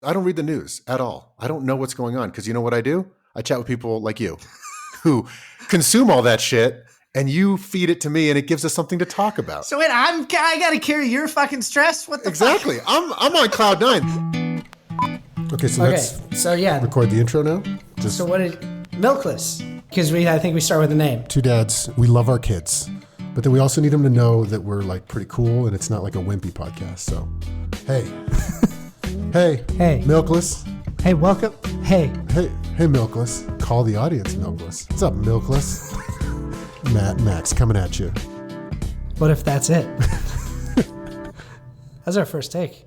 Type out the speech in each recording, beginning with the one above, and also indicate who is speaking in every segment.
Speaker 1: I don't read the news at all. I don't know what's going on because you know what I do? I chat with people like you who consume all that shit and you feed it to me and it gives us something to talk about.
Speaker 2: So wait, I got to carry your fucking stress? What the
Speaker 1: Exactly.
Speaker 2: fuck?
Speaker 1: I'm on cloud nine.
Speaker 2: Okay, so yeah.
Speaker 3: Record the intro now.
Speaker 2: So what did Milkless? Because I think we start with the name.
Speaker 3: Two dads. We love our kids, but then we also need them to know that we're like pretty cool and it's not like a wimpy podcast. So, hey,
Speaker 2: hey,
Speaker 3: Milkless.
Speaker 2: Hey, welcome. Hey,
Speaker 3: Milkless. Call the audience, Milkless. What's up, Milkless? Max coming at you.
Speaker 2: What if that's it? That's our first take.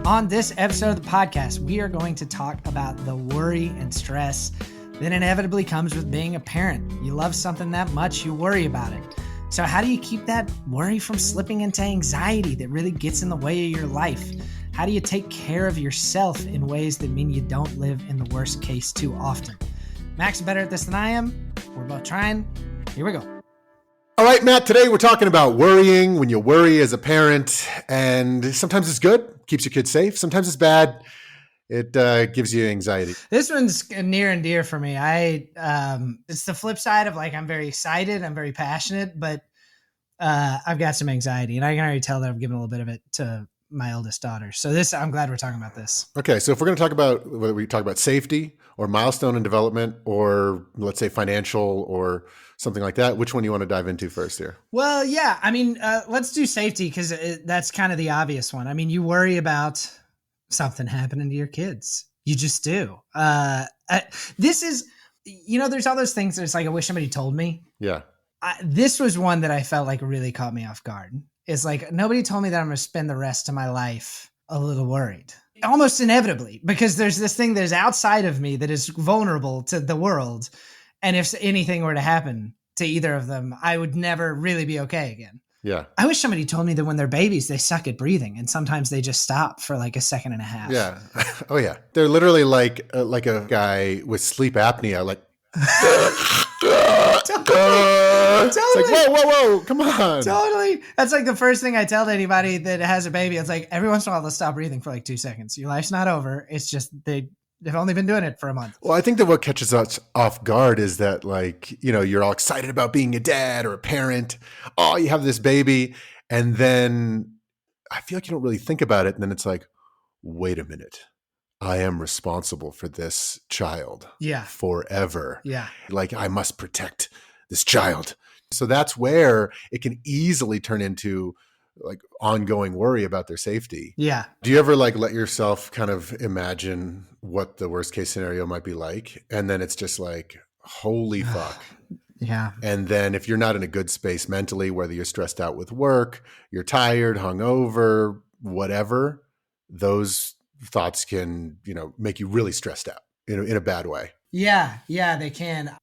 Speaker 2: On this episode of the podcast, we are going to talk about the worry and stress that inevitably comes with being a parent. You love something that much, you worry about it. So how do you keep that worry from slipping into anxiety that really gets in the way of your life? How do you take care of yourself in ways that mean you don't live in the worst case too often? Max is better at this than I am. We're both trying. Here we go.
Speaker 1: All right, Matt, today we're talking about worrying, when you worry as a parent, and sometimes it's good, keeps your kids safe. Sometimes it's bad. It gives you anxiety.
Speaker 2: This one's near and dear for me. It's the flip side of like, I'm very excited. I'm very passionate, but I've got some anxiety and I can already tell that I've given a little bit of it to my eldest daughter. So I'm glad we're talking about this.
Speaker 1: Okay. So if we're going to talk about whether we talk about safety or milestone in development or let's say financial or something like that, which one do you want to dive into first here?
Speaker 2: Well, yeah, I mean, let's do safety because that's kind of the obvious one. I mean, you worry about something happening to your kids. You just do. This is, there's all those things that it's like, I wish somebody told me.
Speaker 1: Yeah.
Speaker 2: This was one that I felt like really caught me off guard. It's like, nobody told me that I'm going to spend the rest of my life a little worried. Almost inevitably, because there's this thing that is outside of me that is vulnerable to the world. And if anything were to happen to either of them, I would never really be okay again.
Speaker 1: Yeah.
Speaker 2: I wish somebody told me that when they're babies, they suck at breathing. And sometimes they just stop for like a second and a half.
Speaker 1: Yeah. Oh, yeah. They're literally like a guy with sleep apnea, like. Totally. It's like, whoa, come on.
Speaker 2: Totally. That's like the first thing I tell to anybody that has a baby. It's like every once in a while, they'll stop breathing for like 2 seconds. Your life's not over. It's just they've only been doing it for a month.
Speaker 1: Well, I think that what catches us off guard is that like, you're all excited about being a dad or a parent. Oh, you have this baby. And then I feel like you don't really think about it. And then it's like, wait a minute. I am responsible for this child forever.
Speaker 2: Yeah.
Speaker 1: Like I must protect this child. So that's where it can easily turn into like ongoing worry about their safety.
Speaker 2: Yeah.
Speaker 1: Do you ever like let yourself kind of imagine what the worst case scenario might be like? And then it's just like, holy fuck.
Speaker 2: Yeah.
Speaker 1: And then if you're not in a good space mentally, whether you're stressed out with work, you're tired, hungover, whatever, those thoughts can, make you really stressed out in a bad way.
Speaker 2: Yeah, they can.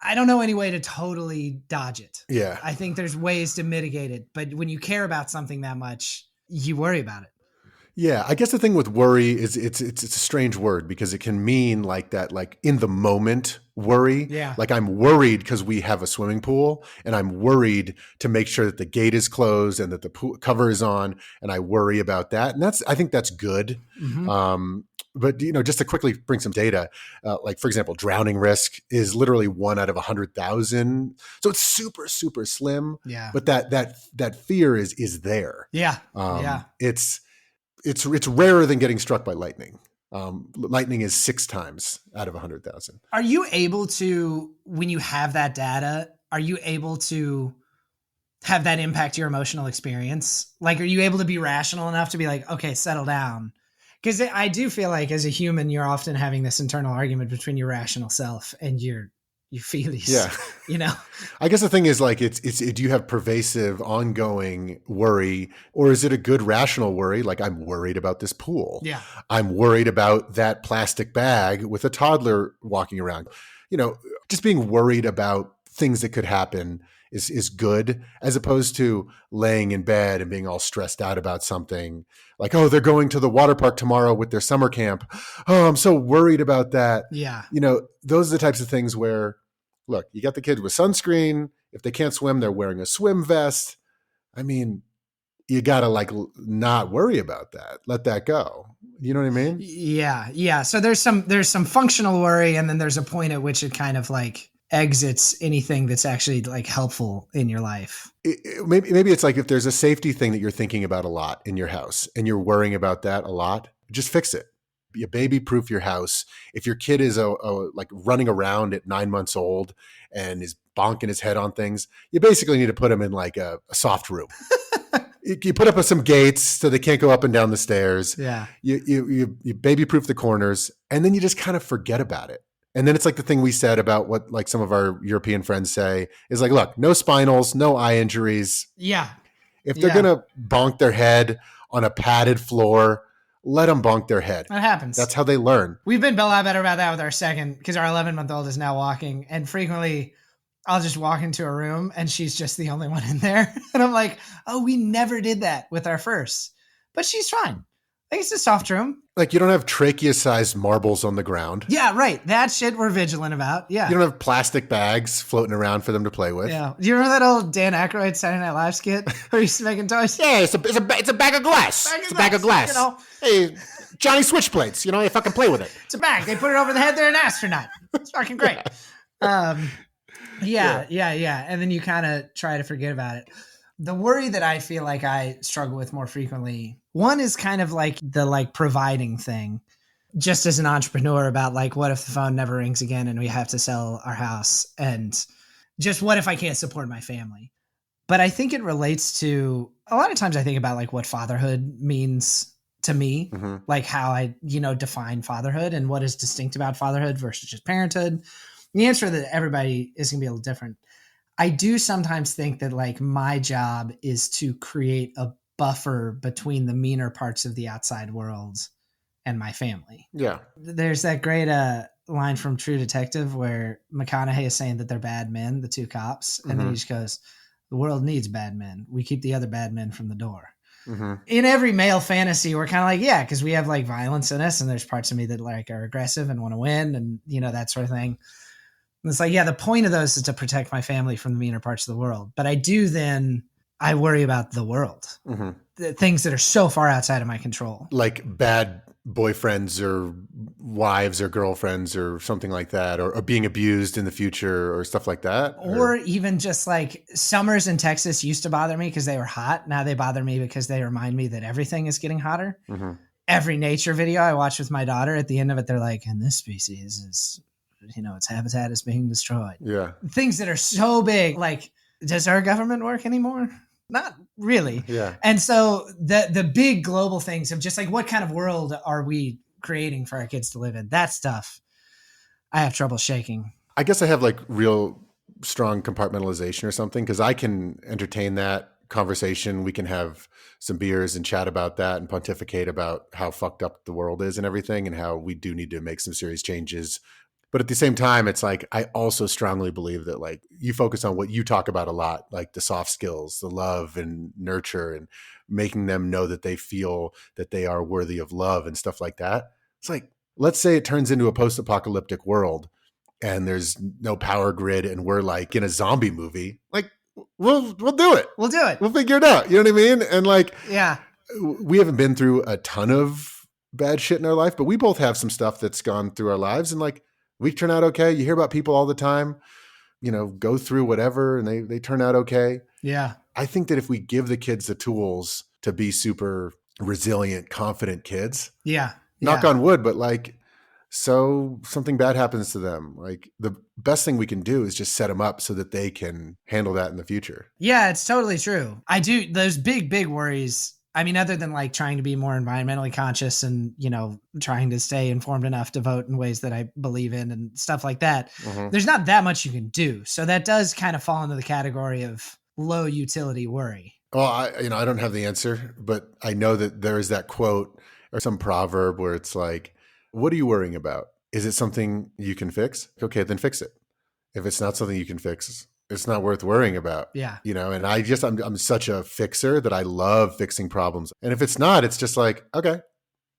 Speaker 2: I don't know any way to totally dodge it.
Speaker 1: Yeah.
Speaker 2: I think there's ways to mitigate it. But when you care about something that much, you worry about it.
Speaker 1: Yeah. I guess the thing with worry is it's a strange word because it can mean like that, like in the moment worry.
Speaker 2: Yeah.
Speaker 1: Like I'm worried because we have a swimming pool and I'm worried to make sure that the gate is closed and that the pool cover is on. And I worry about that. And I think that's good. Mm-hmm. But, just to quickly bring some data, like, for example, drowning risk is literally 1 out of 100,000. So it's super, super slim.
Speaker 2: Yeah.
Speaker 1: But that fear is there.
Speaker 2: Yeah.
Speaker 1: It's rarer than getting struck by lightning. Lightning is 6 times out of 100,000.
Speaker 2: Are you able to, when you have that data, are you able to have that impact your emotional experience? Like, are you able to be rational enough to be like, okay, settle down? Because I do feel like as a human, you're often having this internal argument between your rational self and your feelies.
Speaker 1: Yeah. I guess the thing is like, do you have pervasive ongoing worry or is it a good rational worry? Like I'm worried about this pool.
Speaker 2: Yeah.
Speaker 1: I'm worried about that plastic bag with a toddler walking around. Just being worried about things that could happen is good as opposed to laying in bed and being all stressed out about something like, oh, they're going to the water park tomorrow with their summer camp. Oh, I'm so worried about that.
Speaker 2: Yeah.
Speaker 1: Those are the types of things where, look, you got the kids with sunscreen. If they can't swim, they're wearing a swim vest. I mean, you got to like not worry about that. Let that go. You know what I mean?
Speaker 2: Yeah. So there's some functional worry, and then there's a point at which it kind of like exits anything that's actually like helpful in your life.
Speaker 1: Maybe it's like if there's a safety thing that you're thinking about a lot in your house and you're worrying about that a lot, just fix it. You baby proof your house. If your kid is like running around at 9 months old and is bonking his head on things, you basically need to put him in like a soft room. You put up some gates so they can't go up and down the stairs.
Speaker 2: Yeah.
Speaker 1: You baby proof the corners, and then you just kind of forget about it. And then it's like the thing we said about what like some of our European friends say is like, look, no spinals, no eye injuries.
Speaker 2: Yeah.
Speaker 1: If they're going to bonk their head on a padded floor, let them bonk their head.
Speaker 2: That happens.
Speaker 1: That's how they learn.
Speaker 2: We've been a lot better about that with our second, because our 11-month-old is now walking, and frequently I'll just walk into a room and she's just the only one in there. And I'm like, oh, we never did that with our first, but she's fine. Like, it's a soft room.
Speaker 1: Like, you don't have trachea-sized marbles on the ground.
Speaker 2: Yeah, right. That shit we're vigilant about. Yeah.
Speaker 1: You don't have plastic bags floating around for them to play with.
Speaker 2: Yeah. Do you remember that old Dan Aykroyd Saturday Night Live skit where he's making toys?
Speaker 1: Yeah, it's a bag of glass. It's a bag of glass.
Speaker 2: You know,
Speaker 1: hey, Johnny Switchblades. You know, you fucking play with it.
Speaker 2: it's a bag. They put it over the head. They're an astronaut. It's fucking great. Yeah. And then you kind of try to forget about it. The worry that I feel like I struggle with more frequently, one is kind of like the like providing thing, just as an entrepreneur, about like, what if the phone never rings again and we have to sell our house, and just what if I can't support my family? But I think it relates to, a lot of times I think about like what fatherhood means to me, like how I, define fatherhood and what is distinct about fatherhood versus just parenthood. The answer that everybody is going to be a little different. I do sometimes think that like my job is to create a buffer between the meaner parts of the outside world and my family.
Speaker 1: Yeah.
Speaker 2: There's that great line from True Detective where McConaughey is saying that they're bad men, the two cops. And then he just goes, the world needs bad men. We keep the other bad men from the door. In every male fantasy, we're kind of like, yeah, because we have like violence in us, and there's parts of me that like are aggressive and want to win, and that sort of thing. And it's like, yeah, the point of those is to protect my family from the meaner parts of the world. But I worry about the world, the things that are so far outside of my control.
Speaker 1: Like bad boyfriends or wives or girlfriends or something like that, or being abused in the future or stuff like that.
Speaker 2: Or even just like summers in Texas used to bother me because they were hot. Now they bother me because they remind me that everything is getting hotter. Every nature video I watch with my daughter, at the end of it, they're like, and this species is, its habitat is being destroyed. Yeah. Things that are so big, like, does our government work anymore? Not really. Yeah. And so the big global things of just like, what kind of world are we creating for our kids to live in? That stuff I have trouble shaking.
Speaker 1: I guess I have like real strong compartmentalization or something, because I can entertain that conversation. We can have some beers and chat about that and pontificate about how fucked up the world is and everything, and how we do need to make some serious changes. But at the same time, it's like, I also strongly believe that like you focus on what you talk about a lot, like the soft skills, the love and nurture, and making them know that they feel that they are worthy of love and stuff like that. It's like, let's say it turns into a post-apocalyptic world and there's no power grid and we're like in a zombie movie. Like, we'll do it.
Speaker 2: We'll do it.
Speaker 1: We'll figure it out. You know what I mean? And like,
Speaker 2: yeah,
Speaker 1: we haven't been through a ton of bad shit in our life, but we both have some stuff that's gone through our lives, and like, we turn out okay. You hear about people all the time, go through whatever and they turn out okay. Yeah. I think that if we give the kids the tools to be super resilient, confident kids, knock on wood, but like, so something bad happens to them, like the best thing we can do is just set them up so that they can handle that in the future.
Speaker 2: Yeah, it's totally true. I do. Those big worries. I mean, other than like trying to be more environmentally conscious and, trying to stay informed enough to vote in ways that I believe in and stuff like that, there's not that much you can do. So that does kind of fall into the category of low utility worry.
Speaker 1: Well, I don't have the answer, but I know that there is that quote or some proverb where it's like, what are you worrying about? Is it something you can fix? Okay, then fix it. If it's not something you can fix, it's not worth worrying about. Yeah. And I'm such a fixer that I love fixing problems. And if it's not, it's just like, okay,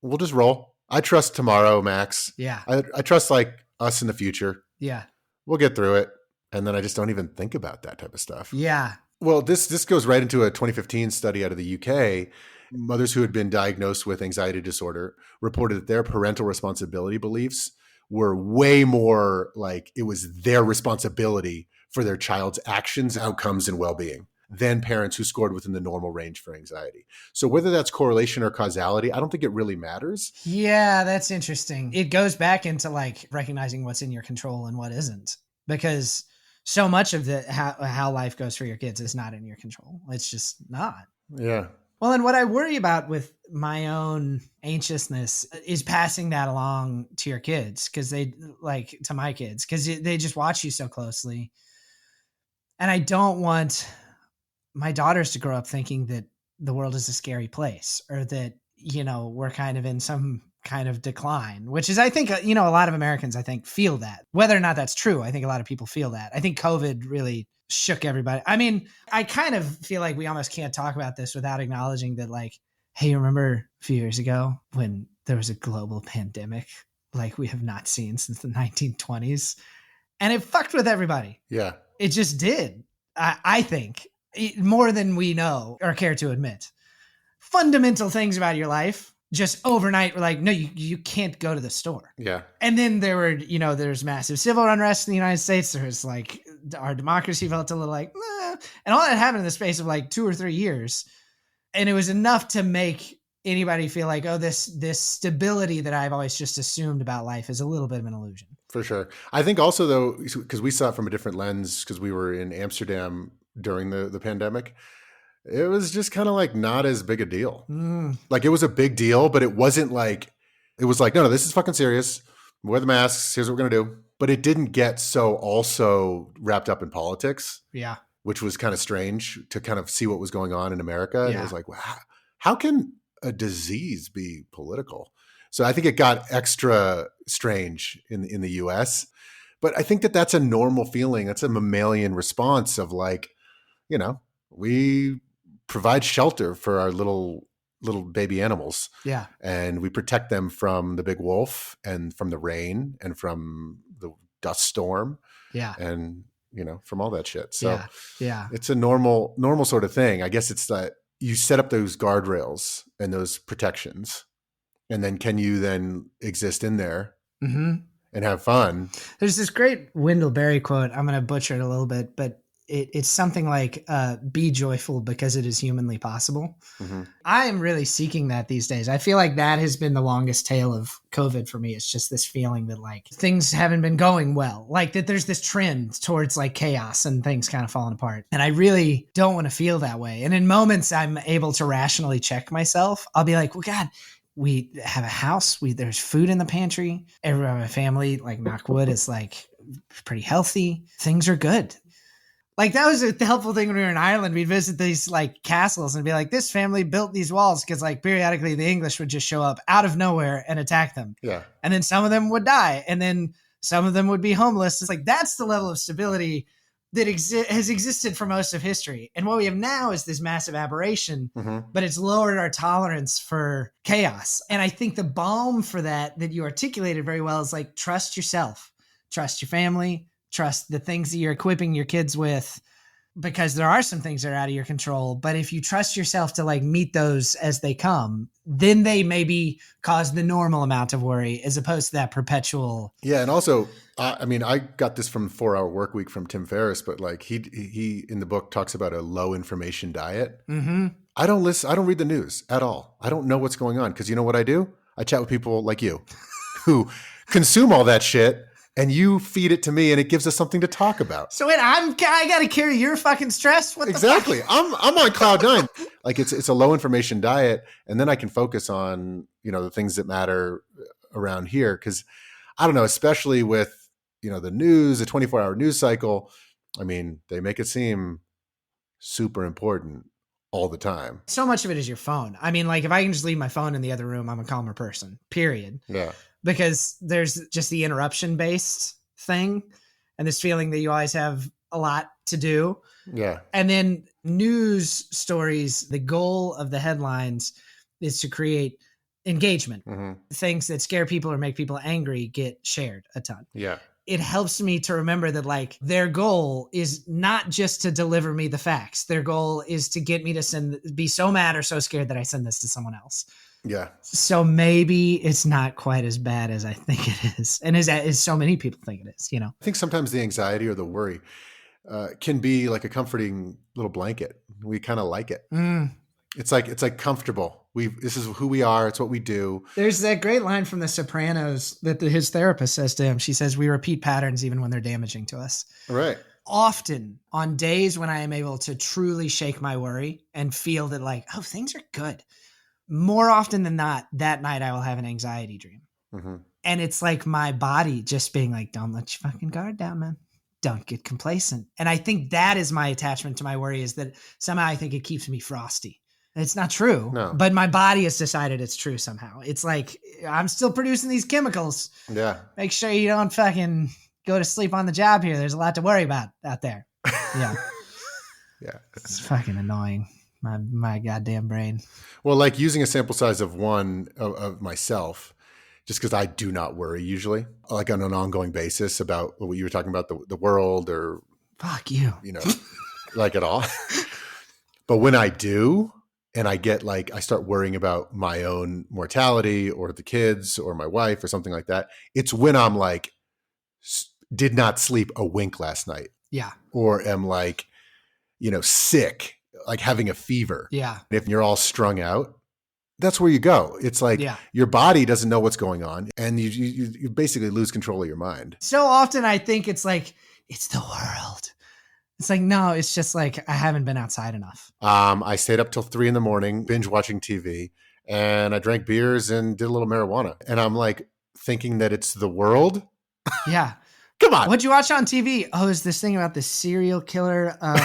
Speaker 1: we'll just roll. I trust tomorrow, Max. Yeah. I trust like us in the future. Yeah. We'll get through it. And then I just don't even think about that type of stuff.
Speaker 2: Yeah.
Speaker 1: Well, this goes right into a 2015 study out of the UK. Mothers who had been diagnosed with anxiety disorder reported that their parental responsibility beliefs were way more like it was their responsibility for their child's actions, outcomes, and well-being than parents who scored within the normal range for anxiety. So whether that's correlation or causality, I don't think it really matters.
Speaker 2: Yeah, that's interesting. It goes back into like recognizing what's in your control and what isn't, because so much of the how life goes for your kids is not in your control. It's just not.
Speaker 1: Yeah.
Speaker 2: Well, and what I worry about with my own anxiousness is passing that along to your kids, because to my kids, because they just watch you so closely. And I don't want my daughters to grow up thinking that the world is a scary place, or that, we're kind of in some kind of decline, which is, I think, a lot of Americans, I think, feel that. Whether or not that's true, I think a lot of people feel that. I think COVID really shook everybody. I mean, I kind of feel like we almost can't talk about this without acknowledging that, like, hey, remember a few years ago when there was a global pandemic like we have not seen since the 1920s? And it fucked with everybody.
Speaker 1: Yeah.
Speaker 2: It just did. I think more than we know or care to admit. Fundamental things about your life just overnight were like, no, you can't go to the store.
Speaker 1: Yeah.
Speaker 2: And then there's massive civil unrest in the United States. There's like our democracy felt a little like, and all that happened in the space of like 2 or 3 years. And it was enough to make anybody feel like, oh, this stability that I've always just assumed about life is a little bit of an illusion. For
Speaker 1: sure. I think also, though, because we saw it from a different lens, because we were in Amsterdam during the pandemic, it was just kind of like not as big a deal. Like, it was a big deal, but it wasn't like, it was like, no, this is fucking serious. Wear the masks. Here's what we're going to do. But it didn't get so also wrapped up in politics.
Speaker 2: Yeah.
Speaker 1: Which was kind of strange to kind of see what was going on in America. And
Speaker 2: Yeah.
Speaker 1: it was like, wow, how can a disease be political? So I think it got extra strange in the US. But I think that's a normal feeling. That's a mammalian response of like, we provide shelter for our little baby animals.
Speaker 2: Yeah.
Speaker 1: And we protect them from the big wolf and from the rain and from the dust storm.
Speaker 2: Yeah.
Speaker 1: And, from all that shit. So
Speaker 2: yeah.
Speaker 1: It's a normal sort of thing. I guess it's that you set up those guardrails and those protections, and then can you then exist in there and have fun?
Speaker 2: There's this great Wendell Berry quote. I'm going to butcher it a little bit, but it's something like, be joyful because it is humanly possible. Mm-hmm. I am really seeking that these days. I feel like that has been the longest tale of COVID for me. It's just this feeling that like things haven't been going well, like that there's this trend towards like chaos and things kind of falling apart. And I really don't want to feel that way. And in moments I'm able to rationally check myself. I'll be like, well, God, we have a house. There's food in the pantry. Everyone in my family, like knock wood, is like pretty healthy. Things are good. Like that was the helpful thing when we were in Ireland. We'd visit these like castles and be like, this family built these walls because like periodically the English would just show up out of nowhere and attack them.
Speaker 1: Yeah.
Speaker 2: And then some of them would die. And then some of them would be homeless. It's like, that's the level of stability that has existed for most of history. And what we have now is this massive aberration, but it's lowered our tolerance for chaos. And I think the balm for that you articulated very well is like, trust yourself, trust your family, trust the things that you're equipping your kids with, because there are some things that are out of your control. But if you trust yourself to like meet those as they come, then they maybe cause the normal amount of worry as opposed to that perpetual.
Speaker 1: Yeah. And also, I got this from 4 Hour Workweek from Tim Ferriss, but like he in the book talks about a low information diet. Mm-hmm. I don't read the news at all. I don't know what's going on. Cause you know what I do? I chat with people like you who consume all that shit. And you feed it to me, and it gives us something to talk about.
Speaker 2: So wait, I got to carry your fucking stress. What
Speaker 1: exactly?
Speaker 2: The
Speaker 1: fuck? I'm on cloud 9. Like it's a low information diet, and then I can focus on the things that matter around here. Because I don't know, especially with the news, the 24-hour news cycle. I mean, they make it seem super important all the time.
Speaker 2: So much of it is your phone. I mean, like if I can just leave my phone in the other room, I'm a calmer person. Period.
Speaker 1: Yeah.
Speaker 2: Because there's just the interruption based thing and this feeling that you always have a lot to do.
Speaker 1: Yeah.
Speaker 2: And then news stories, the goal of the headlines is to create engagement. Mm-hmm. Things that scare people or make people angry get shared a ton.
Speaker 1: Yeah.
Speaker 2: it helps me to remember that like their goal is not just to deliver me the facts. Their goal is to get me to be so mad or so scared that I send this to someone else.
Speaker 1: Yeah.
Speaker 2: So maybe it's not quite as bad as I think it is. And as so many people think it is, you know?
Speaker 1: I think sometimes the anxiety or the worry can be like a comforting little blanket. We kind of like it. It's like comfortable. This is who we are. It's what we do.
Speaker 2: There's that great line from The Sopranos that his therapist says to him. She says, we repeat patterns even when they're damaging to us.
Speaker 1: Right.
Speaker 2: Often on days when I am able to truly shake my worry and feel that like, oh, things are good. More often than not, that night I will have an anxiety dream.
Speaker 1: Mm-hmm.
Speaker 2: And it's like my body just being like, don't let your fucking guard down, man. Don't get complacent. And I think that is my attachment to my worry, is that somehow I think it keeps me frosty. It's not true, but my body has decided it's true somehow. It's like, I'm still producing these chemicals.
Speaker 1: Yeah.
Speaker 2: Make sure you don't fucking go to sleep on the job here. There's a lot to worry about out there. Yeah.
Speaker 1: Yeah.
Speaker 2: It's fucking annoying. My goddamn brain.
Speaker 1: Well, like using a sample size of one of myself, just because I do not worry usually, like on an ongoing basis about what you were talking about, the world or
Speaker 2: fuck you,
Speaker 1: like at all. But when I do, and I get like, I start worrying about my own mortality or the kids or my wife or something like that. It's when I'm like, did not sleep a wink last night.
Speaker 2: Yeah.
Speaker 1: Or am like, sick, like having a fever.
Speaker 2: Yeah.
Speaker 1: If you're all strung out, that's where you go. It's like your body doesn't know what's going on, and you basically lose control of your mind.
Speaker 2: So often I think it's like, it's the world. It's like, no, it's just like, I haven't been outside enough.
Speaker 1: I stayed up till 3 a.m, binge watching TV, and I drank beers and did a little marijuana. And I'm like thinking that it's the world.
Speaker 2: Yeah.
Speaker 1: Come on.
Speaker 2: What'd you watch on TV? Oh, is this thing about the serial killer of...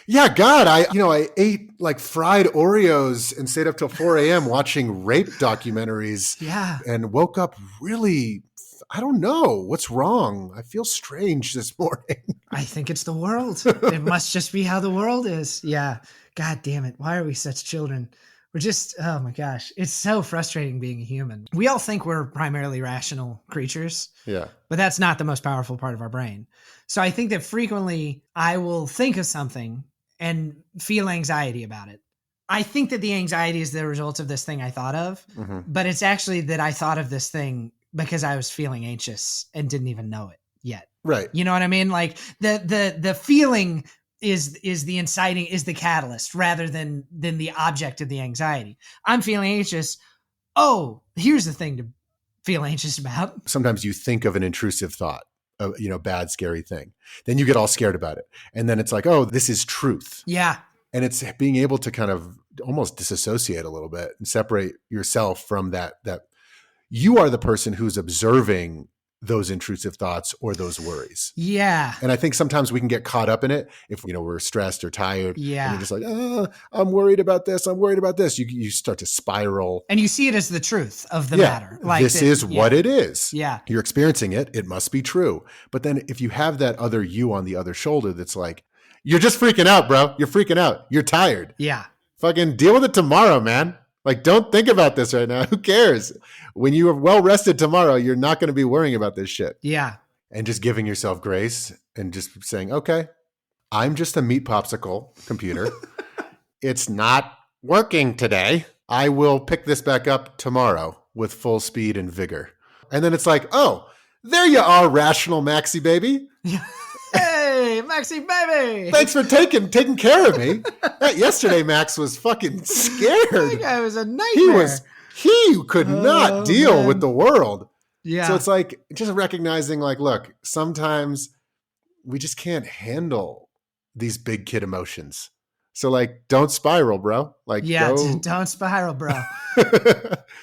Speaker 1: Yeah, God, I ate like fried Oreos and stayed up till 4 a.m. watching rape documentaries.
Speaker 2: Yeah.
Speaker 1: And woke up really, I don't know what's wrong. I feel strange this morning.
Speaker 2: I think it's the world. It must just be how the world is. Yeah. God damn it. Why are we such children? We're just, oh my gosh. It's so frustrating being a human. We all think we're primarily rational creatures.
Speaker 1: Yeah.
Speaker 2: But that's not the most powerful part of our brain. So I think that frequently I will think of something and feel anxiety about it. I think that the anxiety is the result of this thing I thought of, but it's actually that I thought of this thing because I was feeling anxious and didn't even know it yet.
Speaker 1: Right.
Speaker 2: You know what I mean? Like the feeling is the inciting, is the catalyst rather than the object of the anxiety. I'm feeling anxious. Oh, here's the thing to feel anxious about.
Speaker 1: Sometimes you think of an intrusive thought, bad, scary thing. Then you get all scared about it. And then it's like, oh, this is truth.
Speaker 2: Yeah.
Speaker 1: And it's being able to kind of almost disassociate a little bit and separate yourself from that you are the person who's observing those intrusive thoughts or those worries.
Speaker 2: Yeah.
Speaker 1: And I think sometimes we can get caught up in it if, we're stressed or tired.
Speaker 2: Yeah.
Speaker 1: And you're just like, I'm worried about this. I'm worried about this. You start to spiral.
Speaker 2: And you see it as the truth of the matter. Like
Speaker 1: this is what it is.
Speaker 2: Yeah.
Speaker 1: You're experiencing it. It must be true. But then if you have that other you on the other shoulder, that's like, you're just freaking out, bro. You're freaking out. You're tired.
Speaker 2: Yeah.
Speaker 1: Fucking deal with it tomorrow, man. Like, don't think about this right now. Who cares? When you are well rested tomorrow, you're not going to be worrying about this shit.
Speaker 2: Yeah.
Speaker 1: And just giving yourself grace and just saying, okay, I'm just a meat popsicle computer. It's not working today. I will pick this back up tomorrow with full speed and vigor. And then it's like, oh, there you are, rational Maxie baby.
Speaker 2: Hey, Maxie baby.
Speaker 1: Thanks for taking care of me. Yesterday, Max was fucking scared.
Speaker 2: That guy was a nightmare.
Speaker 1: He could not deal with the world.
Speaker 2: Yeah.
Speaker 1: So it's like just recognizing like, look, sometimes we just can't handle these big kid emotions. So like, don't spiral, bro. Like,
Speaker 2: don't spiral, bro.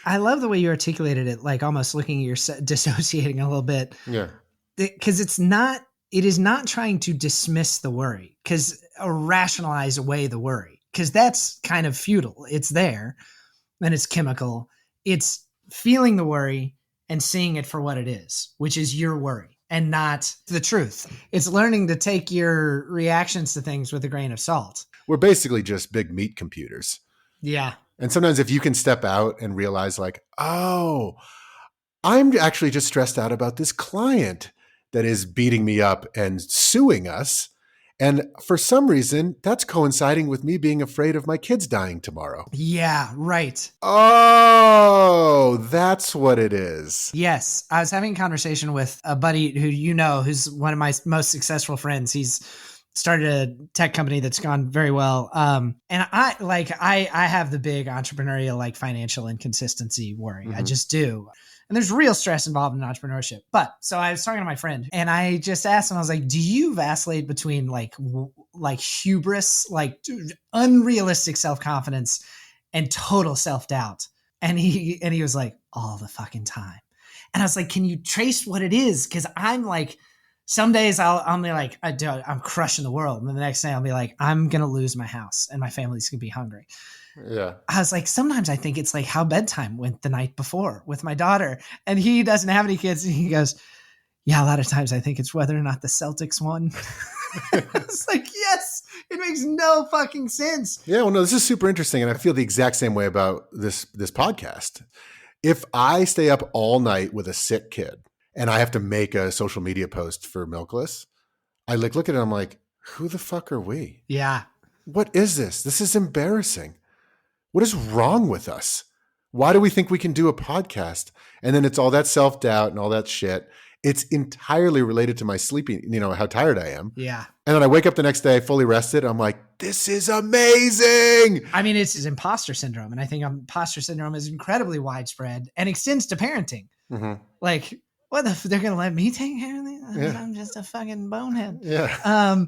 Speaker 2: I love the way you articulated it, like almost looking at your dissociating a little bit.
Speaker 1: Yeah.
Speaker 2: Because it is not trying to dismiss the worry or rationalize away the worry, because that's kind of futile. It's there and it's chemical. It's feeling the worry and seeing it for what it is, which is your worry and not the truth. It's learning to take your reactions to things with a grain of salt.
Speaker 1: We're basically just big meat computers.
Speaker 2: Yeah.
Speaker 1: And sometimes if you can step out and realize like, oh, I'm actually just stressed out about this client that is beating me up and suing us. And for some reason, that's coinciding with me being afraid of my kids dying tomorrow.
Speaker 2: Yeah, right.
Speaker 1: Oh, that's what it is.
Speaker 2: Yes. I was having a conversation with a buddy who you know, who's one of my most successful friends. He's started a tech company that's gone very well. And I have the big entrepreneurial, like financial inconsistency worry. I just do. And there's real stress involved in entrepreneurship. But so I was talking to my friend and I just asked him, I was like, do you vacillate between like hubris, like unrealistic self-confidence and total self-doubt? And he was like, all the fucking time. And I was like, can you trace what it is? Cause I'm like, some days I'll be like, I'm crushing the world. And then the next day I'll be like, I'm going to lose my house and my family's going to be hungry.
Speaker 1: Yeah.
Speaker 2: I was like, sometimes I think it's like how bedtime went the night before with my daughter. And he doesn't have any kids. And he goes, yeah, a lot of times I think it's whether or not the Celtics won. It's like, yes, it makes no fucking sense.
Speaker 1: Yeah, well, no, this is super interesting. And I feel the exact same way about this podcast. If I stay up all night with a sick kid and I have to make a social media post for Milkless, I look at it, I'm like, who the fuck are we?
Speaker 2: Yeah.
Speaker 1: What is this? This is embarrassing. What is wrong with us? Why do we think we can do a podcast? And then it's all that self-doubt and all that shit. It's entirely related to my sleeping, how tired I am.
Speaker 2: Yeah.
Speaker 1: And then I wake up the next day fully rested. I'm like, this is amazing.
Speaker 2: I mean, it's imposter syndrome. And I think imposter syndrome is incredibly widespread and extends to parenting.
Speaker 1: Mm-hmm.
Speaker 2: Like, they're going to let me take care of these? Yeah. I'm just a fucking bonehead.
Speaker 1: Yeah.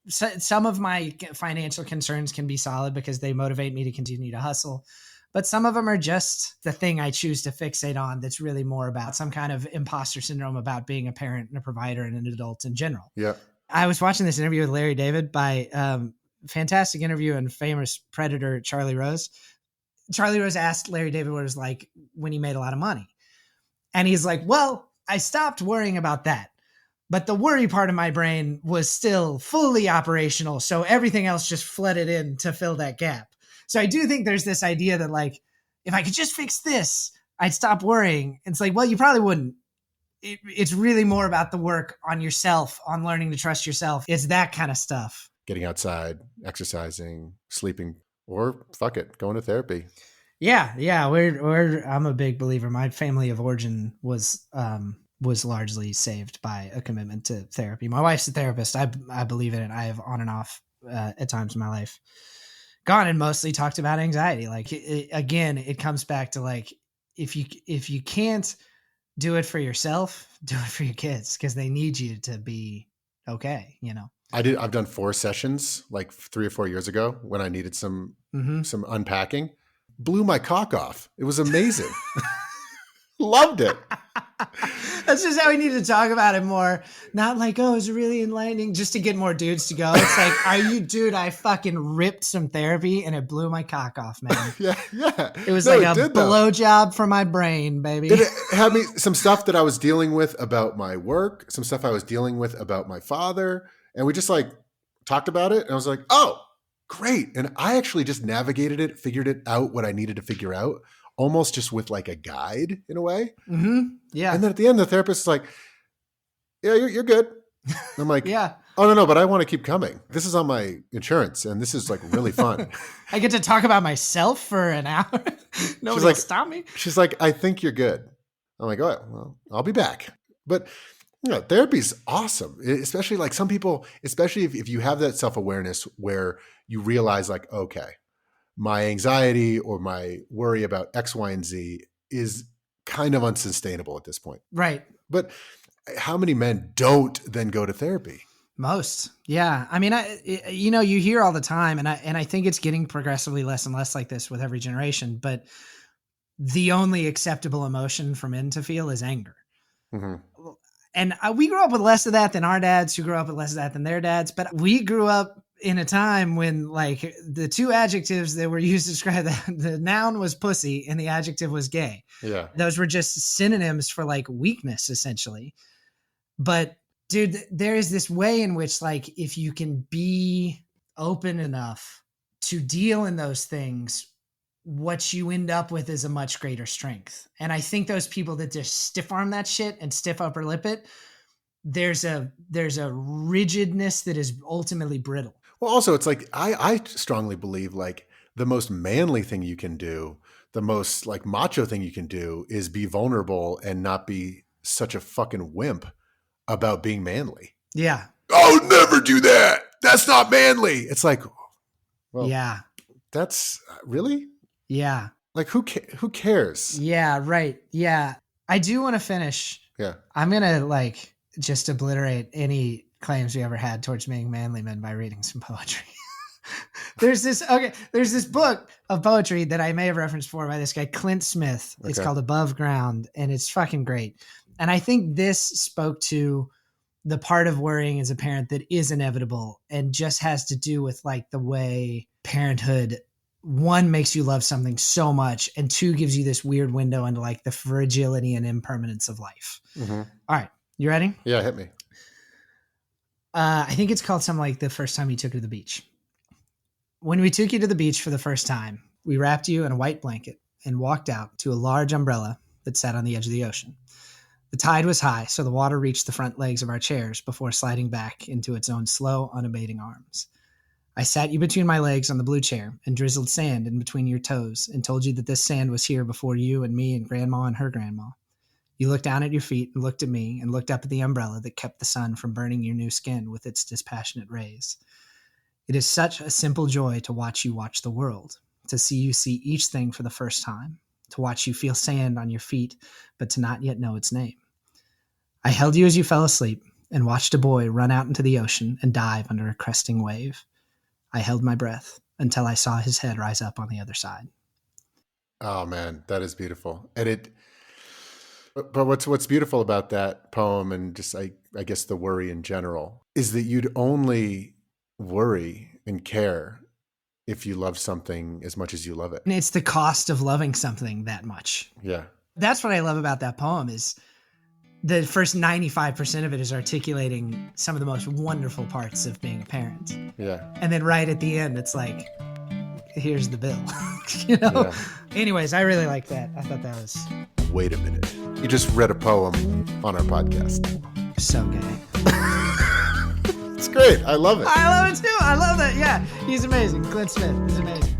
Speaker 2: Some of my financial concerns can be solid because they motivate me to continue to hustle. But some of them are just the thing I choose to fixate on that's really more about some kind of imposter syndrome about being a parent and a provider and an adult in general.
Speaker 1: Yeah.
Speaker 2: I was watching this interview with Larry David by fantastic interview and famous predator Charlie Rose. Charlie Rose asked Larry David what it was like when he made a lot of money. And he's like, well, I stopped worrying about that. But the worry part of my brain was still fully operational. So everything else just flooded in to fill that gap. So I do think there's this idea that like, if I could just fix this, I'd stop worrying. It's like, well, you probably wouldn't. It's really more about the work on yourself, on learning to trust yourself. It's that kind of stuff.
Speaker 1: Getting outside, exercising, sleeping, or fuck it, going to therapy.
Speaker 2: Yeah. I'm a big believer. My family of origin was largely saved by a commitment to therapy. My wife's a therapist. I believe in it. I have on and off at times in my life gone and mostly talked about anxiety. Like it comes back to like, if you can't do it for yourself, do it for your kids because they need you to be okay.
Speaker 1: I've done 4 sessions like 3 or 4 years ago when I needed some unpacking. Blew my cock off. It was amazing. Loved it.
Speaker 2: That's just how we need to talk about it more. Not like, oh, it's really enlightening just to get more dudes to go. It's like, are you, dude? I fucking ripped some therapy and it blew my cock off, man.
Speaker 1: Yeah.
Speaker 2: It was like a blowjob for my brain, baby.
Speaker 1: Did it have me some stuff that I was dealing with about my work, some stuff I was dealing with about my father, and we just like talked about it. And I was like, oh, great. And I actually just navigated it, figured it out what I needed to figure out. Almost just with like a guide in a way.
Speaker 2: Mm-hmm. Yeah.
Speaker 1: And then at the end, the therapist is like, yeah, you're good. And I'm like,
Speaker 2: yeah.
Speaker 1: Oh, no, but I want to keep coming. This is on my insurance and this is like really fun.
Speaker 2: I get to talk about myself for an hour. Nobody will stop me.
Speaker 1: She's like, I think you're good. I'm like, oh, well, I'll be back. But therapy's awesome. Especially like some people, especially if you have that self-awareness where you realize like, okay, my anxiety or my worry about X, Y, and Z is kind of unsustainable at this point.
Speaker 2: Right.
Speaker 1: But how many men don't then go to therapy?
Speaker 2: Most. Yeah. I mean, you hear all the time and I think it's getting progressively less and less like this with every generation, but the only acceptable emotion for men to feel is anger. Mm-hmm. And we grew up with less of that than our dads who grew up with less of that than their dads. But we grew up in a time when like the 2 adjectives that were used to describe the noun was pussy and the adjective was gay.
Speaker 1: Yeah.
Speaker 2: Those were just synonyms for like weakness essentially. But dude, there is this way in which like, if you can be open enough to deal in those things what you end up with is a much greater strength. And I think those people that just stiff arm that shit and stiff upper lip it, there's a rigidness that is ultimately brittle.
Speaker 1: Well, also it's like, I strongly believe like the most manly thing you can do, the most like macho thing you can do is be vulnerable and not be such a fucking wimp about being manly.
Speaker 2: Yeah.
Speaker 1: I'll never do that. That's not manly. It's like, well,
Speaker 2: yeah.
Speaker 1: That's really?
Speaker 2: Yeah.
Speaker 1: Like who cares?
Speaker 2: Yeah, right. Yeah. I do want to finish.
Speaker 1: Yeah.
Speaker 2: I'm going to like just obliterate any claims we ever had towards being manly men by reading some poetry. There's this book of poetry that I may have referenced before by this guy, Clint Smith. It's called Above Ground, and it's fucking great. And I think this spoke to the part of worrying as a parent that is inevitable and just has to do with like the way parenthood, one, makes you love something so much, and two, gives you this weird window into like the fragility and impermanence of life. Mm-hmm. All right. You ready?
Speaker 1: Yeah, hit me.
Speaker 2: I think it's called something like The First Time You Took Her to the Beach. When we took you to the beach for the first time, we wrapped you in a white blanket and walked out to a large umbrella that sat on the edge of the ocean. The tide was high, so the water reached the front legs of our chairs before sliding back into its own slow, unabating arms. I sat you between my legs on the blue chair and drizzled sand in between your toes and told you that this sand was here before you and me and Grandma and her grandma. You looked down at your feet and looked at me and looked up at the umbrella that kept the sun from burning your new skin with its dispassionate rays. It is such a simple joy to watch you watch the world, to see you see each thing for the first time, to watch you feel sand on your feet, but to not yet know its name. I held you as you fell asleep and watched a boy run out into the ocean and dive under a cresting wave. I held my breath until I saw his head rise up on the other side.
Speaker 1: Oh man, that is beautiful. And but what's beautiful about that poem, and just I guess the worry in general, is that you'd only worry and care if you love something as much as you love it.
Speaker 2: And it's the cost of loving something that much.
Speaker 1: Yeah.
Speaker 2: That's what I love about that poem is the first 95% of it is articulating some of the most wonderful parts of being a parent.
Speaker 1: Yeah.
Speaker 2: And then right at the end, it's like, here's the bill. You know? Yeah. Anyways, I really like that. I thought that was...
Speaker 1: Wait a minute. You just read a poem on our podcast.
Speaker 2: So gay.
Speaker 1: It's great. I love it.
Speaker 2: I love it too. I love that. Yeah. He's amazing. Clint Smith is amazing.